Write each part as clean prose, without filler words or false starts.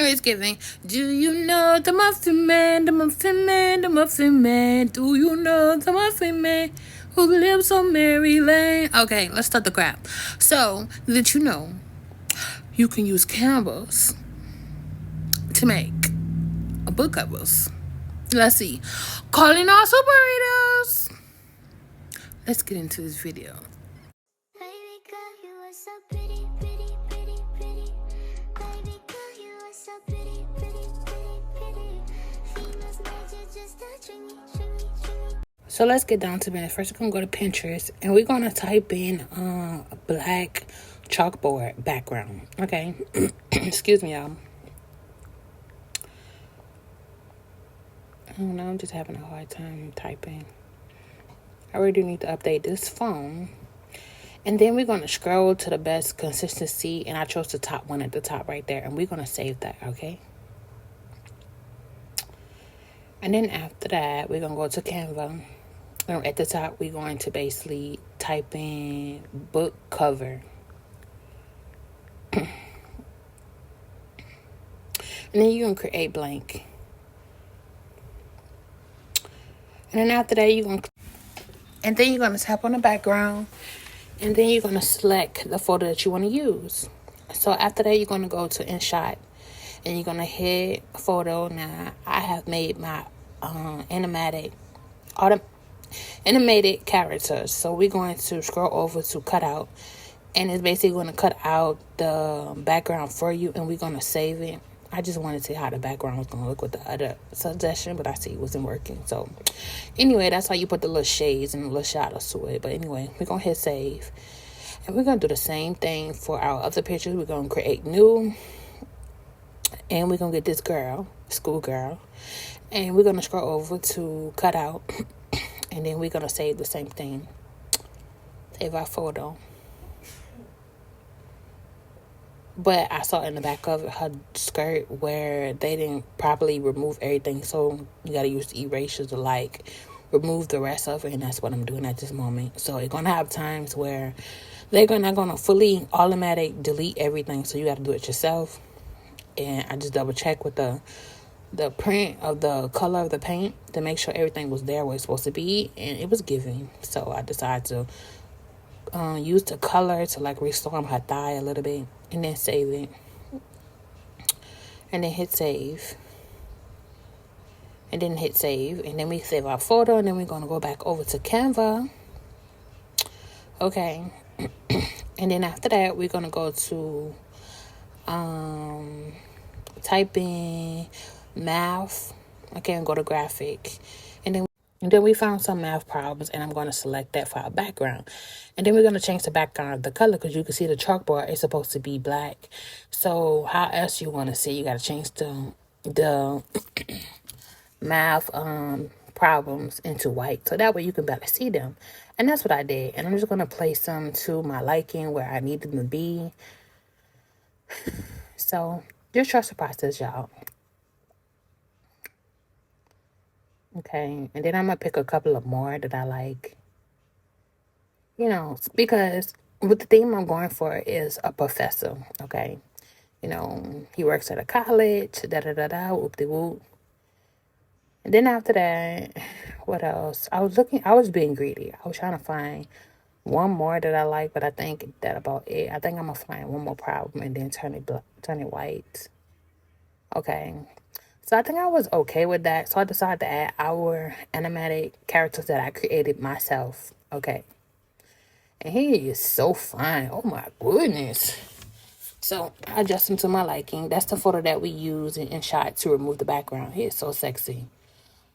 know it's giving. Do you know the Muffin Man, the Muffin Man, the Muffin Man? Do you know the Muffin Man who lives on Mary Lane? Okay, let's start the crap. So, did you know you can use Canvas to make a book covers? Let's see. Calling all superheroes. Let's get into this video. Baby girl, you are so pretty, pretty, pretty, pretty. Baby girl, you are so pretty, pretty, pretty, pretty. Famous magic just touching me, shimmy. So let's get down to business. First, we're gonna go to Pinterest and we're gonna type in a black chalkboard background. Okay, excuse me, y'all. I don't know. I'm just having a hard time typing. I really need to update this phone. And then we're going to scroll to the best consistency. And I chose the top one at the top right there. And we're going to save that, okay? And then after that, we're going to go to Canva. And at the top, we're going to basically type in book cover. And then you can create blank. And then after that, you're going to tap on the background. And then you're going to select the photo that you want to use. So after that, you're going to go to InShot. And you're going to hit photo. Now, I have made my animated characters. So we're going to scroll over to cutout. And it's basically going to cut out the background for you. And we're going to save it. I just wanted to see how the background was going to look with the other suggestion, but I see it wasn't working. So, anyway, that's how you put the little shades and the little shadows to it. But anyway, we're going to hit save. And we're going to do the same thing for our other pictures. We're going to create new. And we're going to get this girl, schoolgirl. And we're going to scroll over to cutout. And then we're going to save the same thing. Save our photo. But I saw in the back of her skirt where they didn't properly remove everything. So you got to use the erasers to remove the rest of it. And that's what I'm doing at this moment. So you're going to have times where they're not going to fully automatic delete everything. So you got to do it yourself. And I just double check with the print of the color of the paint to make sure everything was there where it's supposed to be. And it was giving. So I decided to use the color to restore her thigh a little bit. And then save it. And then hit save. And then hit save. And then we save our photo. And then we're going to go back over to Canva. Okay. And then after that, we're going to go to type in math. Okay, and go to graphic. And then we found some math problems, and I'm going to select that for our background. And then we're going to change the background of the color, because you can see the chalkboard is supposed to be black. So how else you want to see? You got to change the math problems into white, so that way you can better see them. And that's what I did. And I'm just going to place them to my liking where I need them to be. So just trust the process, y'all. Okay, and then I'm going to pick a couple of more that I like. You know, because with the theme I'm going for is a professor, okay? You know, he works at a college, da-da-da-da, whoop-de-whoop. And then after that, what else? I was being greedy. I was trying to find one more that I like, but I think that about it. I think I'm going to find one more problem and then turn it white. Okay. So I think I was okay with that. So I decided to add our animated characters that I created myself. Okay. And he is so fine. Oh my goodness. So I adjust him to my liking. That's the photo that we use in InShot to remove the background. He is so sexy.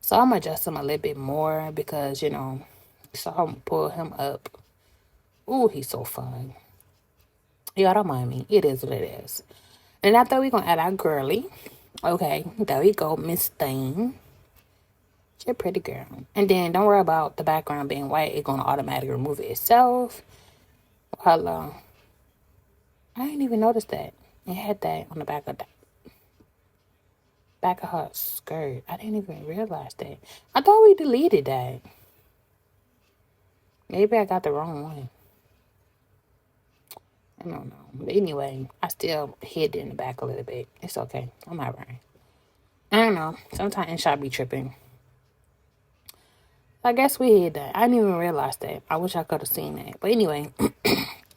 So I'm adjust him a little bit more because, you know, so I'm gonna pull him up. Ooh, he's so fun. Y'all don't mind me. It is what it is. And after we're gonna add our girly. Okay, there we go, Miss Thing. She's a pretty girl. And then don't worry about the background being white. It's going to automatically remove it itself. Hello. I didn't even notice that. It had that on the back of her skirt. I didn't even realize that. I thought we deleted that. Maybe I got the wrong one. I don't know. But anyway, I still hid it in the back a little bit. It's okay. I'm all right. I don't know. Sometimes I be tripping. I guess we hid that. I didn't even realize that. I wish I could have seen that. But anyway,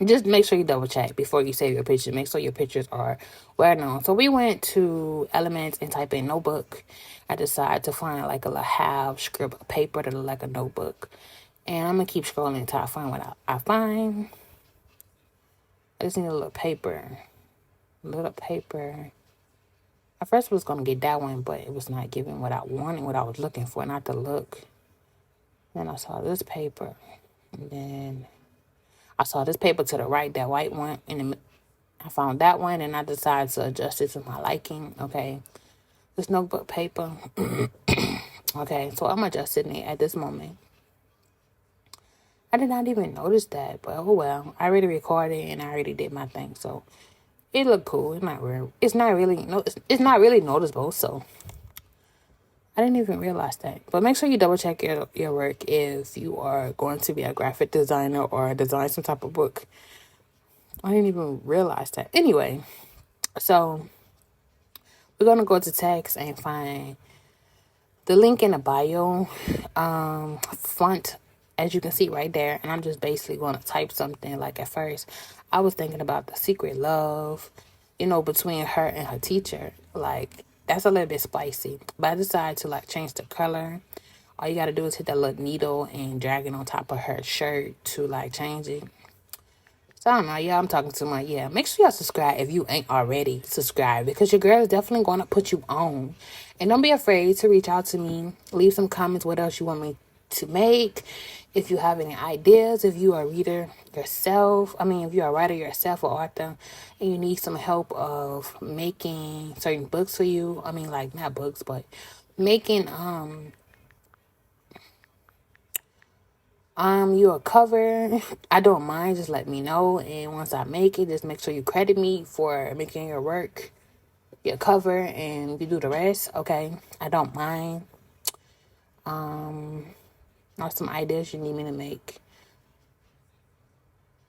just make sure you double check before you save your pictures. Make sure your pictures are well known. So we went to Elements and type in notebook. I decided to find like a little half script of paper that look like a notebook. And I'm going to keep scrolling until I find what I find. I just need a little paper. A little paper. I first was going to get that one, but it was not giving what I wanted, what I was looking for, not the look. Then I saw this paper. And then I saw this paper to the right, that white one. And I found that one, and I decided to adjust it to my liking. Okay. This notebook paper. Okay, so I'm adjusting it at this moment. I did not even notice that, but oh well. I already recorded and I already did my thing, so it looked cool. It's not real. It's not really noticeable. So I didn't even realize that. But make sure you double check your work if you are going to be a graphic designer or design some type of book. I didn't even realize that. Anyway, so we're gonna go to text and find the link in the bio font, as you can see right there, and I'm just basically going to type something. Like at first I was thinking about the secret love, between her and her teacher. Like that's a little bit spicy, but I decided to like change the color. All you got to do is hit that little needle and drag it on top of her shirt to like change it. So I don't know, yeah, I'm talking too much. Yeah, make sure y'all subscribe if you ain't already subscribed, because your girl is definitely going to put you on. And don't be afraid to reach out to me. Leave some comments what else you want me to make. If you have any ideas, if you are a reader yourself, if you're a writer yourself or author, and you need some help of making certain books for you. Like not books, but making you a cover, I don't mind. Just let me know, and once I make it, just make sure you credit me for making your work, your cover, and you do the rest. Okay, I don't mind. Or some ideas you need me to make,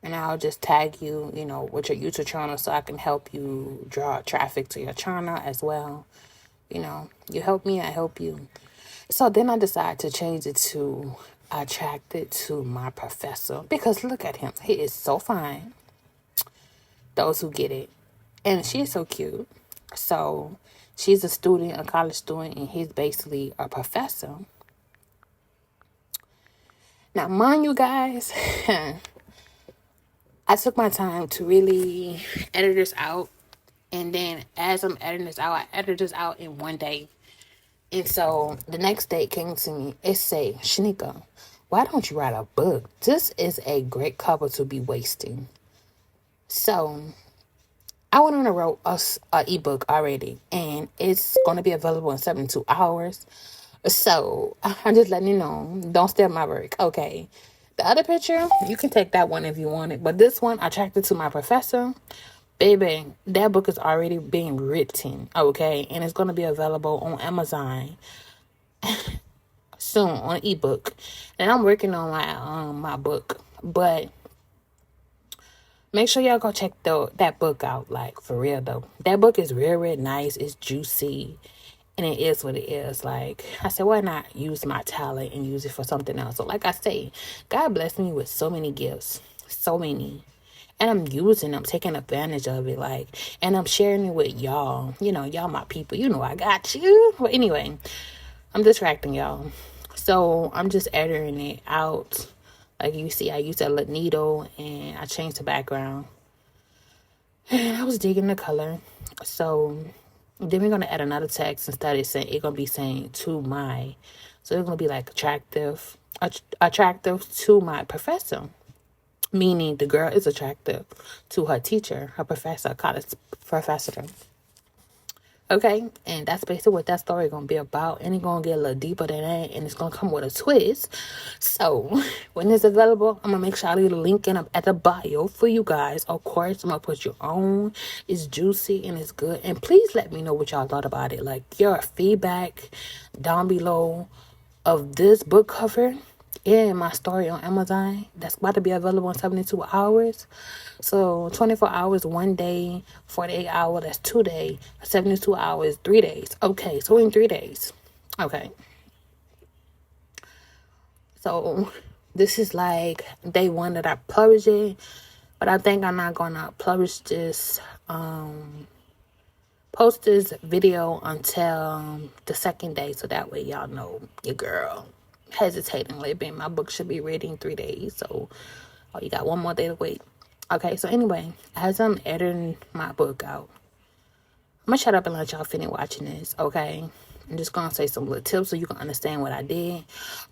and I'll just tag you, with your YouTube channel, so I can help you draw traffic to your channel as well. You help me, I help you. So then I decided to change it to attracted to my professor, because look at him. He is so fine. Those who get it. And she's so cute. So she's a student, a college student, and he's basically a professor. Now, mind you guys, I took my time to really edit this out. And then as I'm editing this out, I edited this out in one day. And so the next day it came to me. It said, Shanika, why don't you write a book? This is a great cover to be wasting. So I went on and wrote a ebook already, and it's going to be available in 72 hours. So I'm just letting you know, don't steal my work. Okay. The other picture, you can take that one if you want it. But this one, attracted to my professor. Baby, that book is already being written. Okay. And it's going to be available on Amazon soon on ebook. And I'm working on my book. But make sure y'all go check that book out. Like, for real, though. That book is real, real nice. It's juicy. And it is what it is. Like, I said, why not use my talent and use it for something else? So, like I say, God blessed me with so many gifts. So many. And I'm using them, taking advantage of it. Like, and I'm sharing it with y'all. Y'all my people. I got you. But anyway, I'm distracting y'all. So, I'm just editing it out. Like you see, I used a little needle and I changed the background. And I was digging the color. So then we're gonna add another text. Instead of saying, it's gonna be saying to my. So it's gonna be like attractive to my professor. Meaning the girl is attractive to her teacher, her professor, college professor. Okay, and that's basically what that story gonna be about. And it's gonna get a little deeper than that, and it's gonna come with a twist. So when it's available, I'm gonna make sure I leave a link at the bio for you guys. Of course, I'm gonna put your own. It's juicy and it's good. And please let me know what y'all thought about it. Like your feedback down below of this book cover. in my story on Amazon that's about to be available in 72 hours. So 24 hours, 1 day, 48 hours, that's 2 days, 72 hours, 3 days. Okay, so in 3 days. Okay. So this is like day one that I publish it. But I think I'm not gonna publish this post this video until the second day, so that way y'all know your girl hesitating a little bit. My book should be ready in 3 days, so you got one more day to wait. Okay, so anyway, as I'm editing my book out, I'm gonna shut up and let y'all finish watching this. Okay, I'm just gonna say some little tips so you can understand what I did.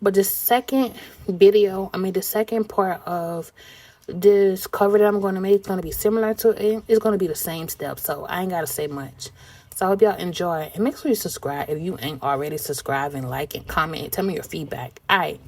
But the second the second part of this cover that I'm going to make is going to be similar to it. It's going to be the same steps, so I ain't got to say much. So I hope y'all enjoy, and make sure you subscribe if you ain't already subscribed, and like and comment and tell me your feedback. All right.